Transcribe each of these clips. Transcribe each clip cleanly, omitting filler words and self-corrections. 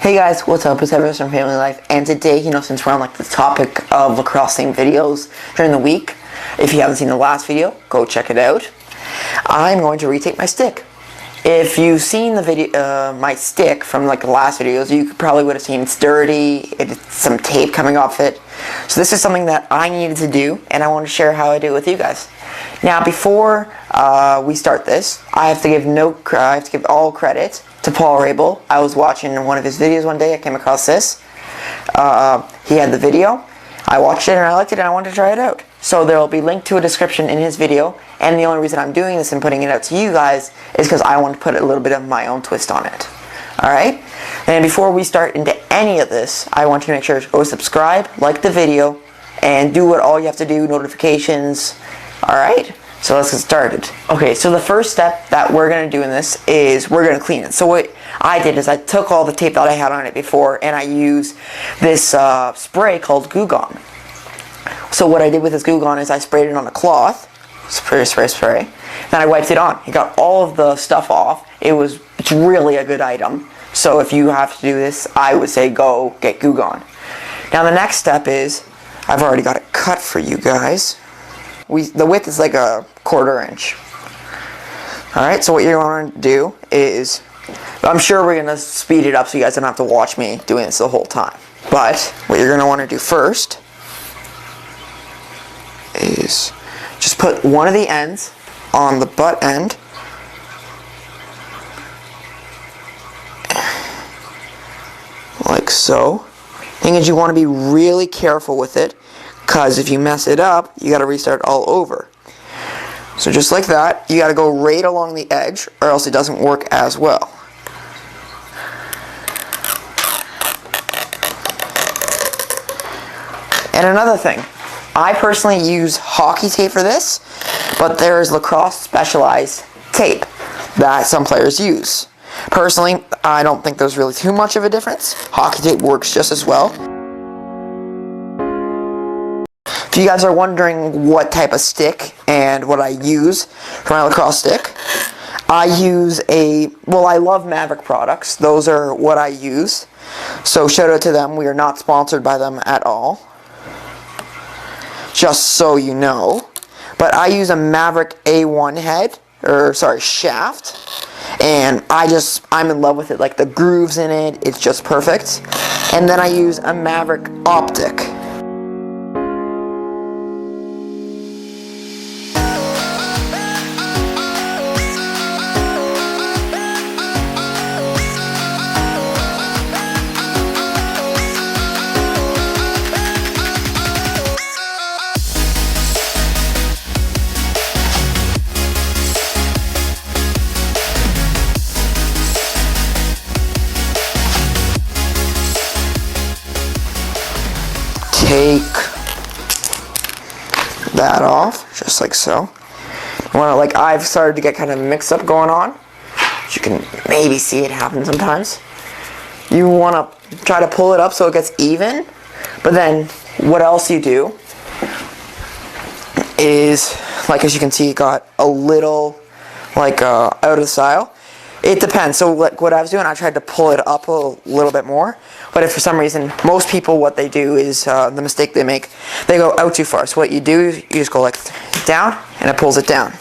Hey guys, what's up? It's Everest from Family Life, and today, since we're on the topic of lacrosse themed videos during the week, if you haven't seen the last video, go check it out. I'm going to retake my stick. If you've seen the video, my stick from the last videos, you probably would have seen it's dirty, it's some tape coming off it. So this is something that I needed to do, and I want to share how I do it with you guys. Now, before we start this, I have to give all credit to Paul Rabil. I was watching one of his videos one day. I came across this. He had the video. I watched it and I liked it and I wanted to try it out. So there will be linked to a description in his video. And the only reason I'm doing this and putting it out to you guys is because I want to put a little bit of my own twist on it. Alright? And before we start into any of this, I want you to make sure to go subscribe, like the video, and do what all you have to do, notifications. Alright? So let's get started. Okay, so the first step that we're going to do in this is we're going to clean it. So what I did is I took all the tape that I had on it before and I used this spray called Goo Gone. So what I did with this Goo Gone is I sprayed it on a cloth, spray, then I wiped it on. It got all of the stuff off. It's really a good item. So if you have to do this, I would say go get Goo Gone. Now the next step is, I've already got it cut for you guys. The width is like a 1/4 inch. Alright, so what you're going to do is, I'm sure we're going to speed it up so you guys don't have to watch me doing this the whole time. But what you're going to want to do first is just put one of the ends on the butt end. Like so. Thing is, you want to be really careful with it, because if you mess it up, you got to restart all over. So just like that, you got to go right along the edge, or else it doesn't work as well. And another thing, I personally use hockey tape for this, but there's lacrosse specialized tape that some players use. Personally, I don't think there's really too much of a difference. Hockey tape works just as well. If you guys are wondering what type of stick and what I use for my lacrosse stick, I use I love Maverick products. Those are what I use. So shout out to them. We are not sponsored by them at all. Just so you know. But I use a Maverick A1 shaft. And I'm in love with it. Like the grooves in it, it's just perfect. And then I use a Maverick optic. Take that off, just like so. I've started to get kind of mixed up going on. You can maybe see it happen sometimes. You want to try to pull it up so it gets even, but then what else you do is, as you can see, it got a little out of the style. It depends. So what I was doing, I tried to pull it up a little bit more. But if for some reason, most people, what they do is, the mistake they make, they go out too far. So what you do is you just go down, and it pulls it down.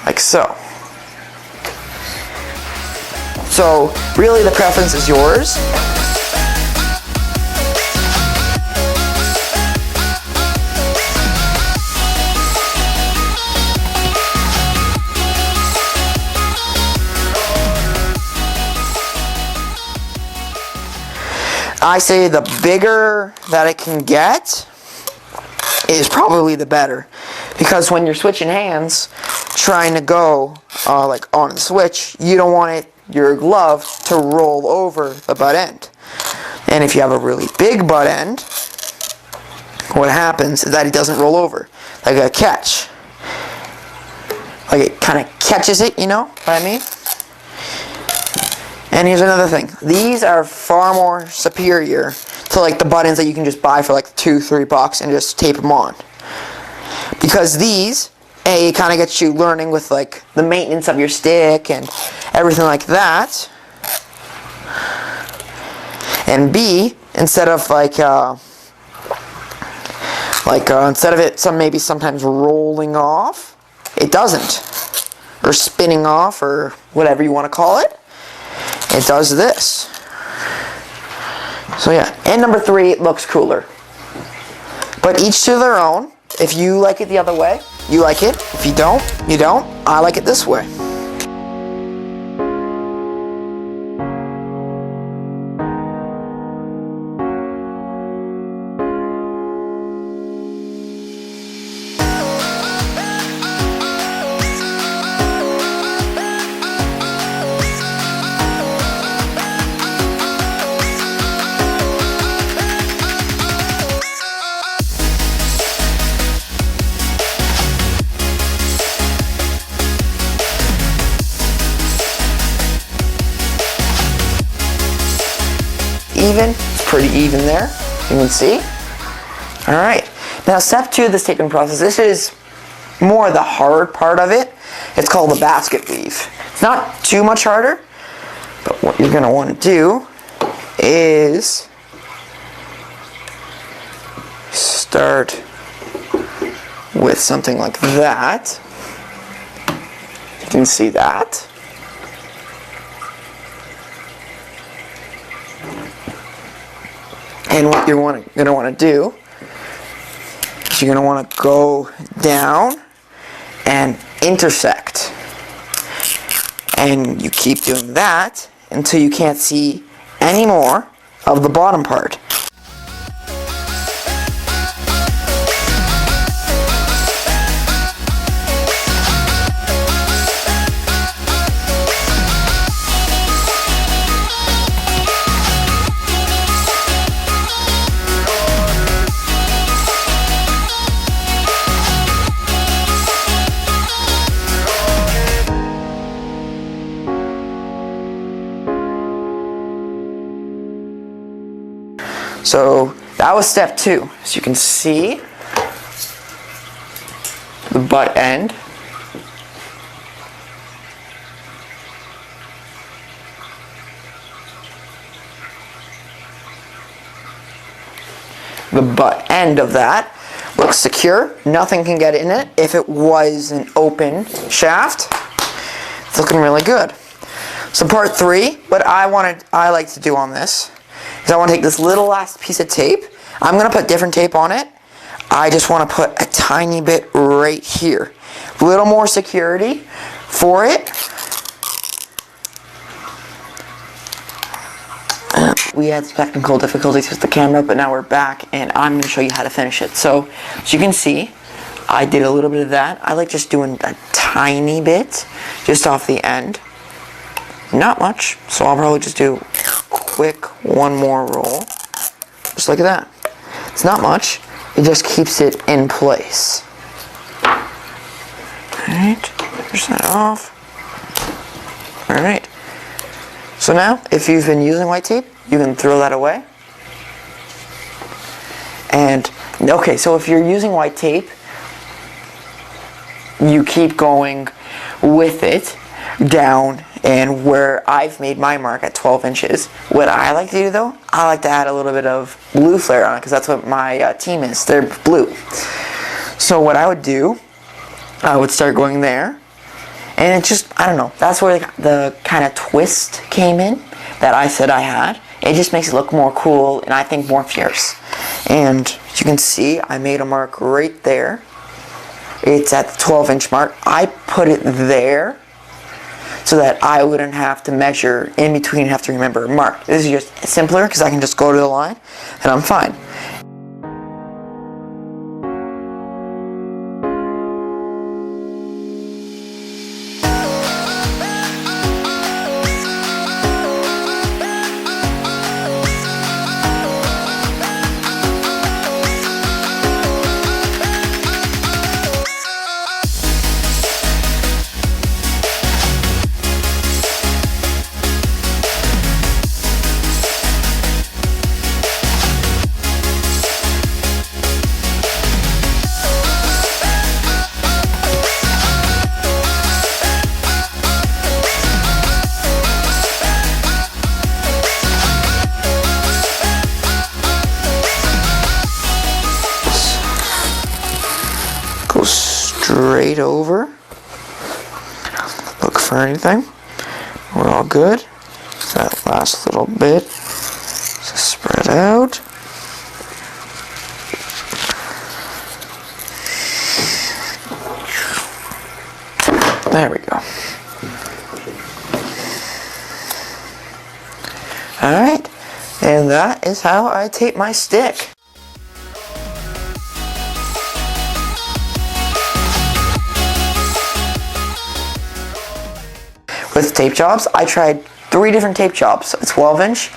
Like so. So really the preference is yours. I say the bigger that it can get is probably the better, because when you're switching hands, trying to go on the switch, you don't want your glove to roll over the butt end. And if you have a really big butt end, what happens is that it doesn't roll over, like a catch. It kind of catches it, you know what I mean? And here's another thing. These are far more superior to the buttons that you can just buy for $2-3 and just tape them on. Because these, it kind of gets you learning with the maintenance of your stick and everything like that. And B, instead of instead of it maybe sometimes rolling off, it doesn't, or spinning off, or whatever you want to call it. It does this. So yeah, and number 3, it looks cooler. But each to their own. If you like it the other way, you like it. If you don't, you don't. I like it this way. Even, it's pretty even there, you can see. Alright, now step 2 of this taping process, this is more the hard part of it. It's called the basket weave. It's not too much harder, but what you're going to want to do is start with something like that. You can see that. And what you're going to want to do is you're going to want to go down and intersect. And you keep doing that until you can't see any more of the bottom part. So that was step 2. So you can see the butt end. The butt end of that looks secure. Nothing can get in it. If it was an open shaft, it's looking really good. So part 3, what I like to do on this is I want to take this little last piece of tape. I'm going to put different tape on it. I just want to put a tiny bit right here. A little more security for it. We had some technical difficulties with the camera, but now we're back and I'm going to show you how to finish it. So, as you can see, I did a little bit of that. I like just doing a tiny bit just off the end. Not much, so I'll probably just do quick one more roll, just like that. It's not much, it just keeps it in place. Alright, push that off. Alright, so now if you've been using white tape, you can throw that away. And okay, so if you're using white tape, you keep going with it down, and where I've made my mark at 12 inches, what I like to do though, I like to add a little bit of blue flare on it, because that's what my team is, they're blue. So what I would do, I would start going there, and it just, I don't know, that's where the kind of twist came in that I said I had. It just makes it look more cool, and I think more fierce. And as you can see, I made a mark right there. It's at the 12-inch mark. I put it there so that I wouldn't have to measure in between and have to remember a mark. This is just simpler because I can just go to the line and I'm fine. straight over. Look for anything. We're all good. That last little bit. Just spread out. There we go. Alright, and that is how I tape my stick. With tape jobs, I tried 3 different tape jobs. A 12-inch,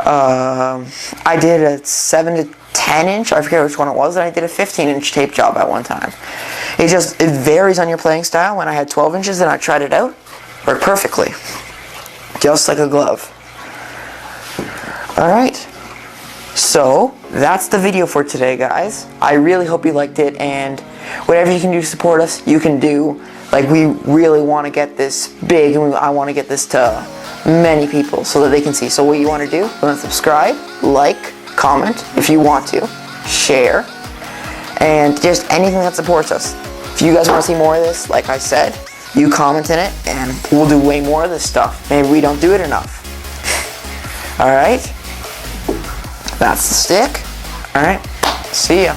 I did a 7 to 10 inch, I forget which one it was, and I did a 15-inch tape job at one time. It varies on your playing style. When I had 12 inches and I tried it out, worked perfectly. Just like a glove. Alright, so that's the video for today, guys. I really hope you liked it, and whatever you can do to support us, you can do. Like, we really want to get this big, and I want to get this to many people so that they can see. So what you want to do, you want to subscribe, like, comment if you want to, share, and just anything that supports us. If you guys want to see more of this, like I said, you comment in it, and we'll do way more of this stuff. Maybe we don't do it enough. Alright, that's the stick. Alright, see ya.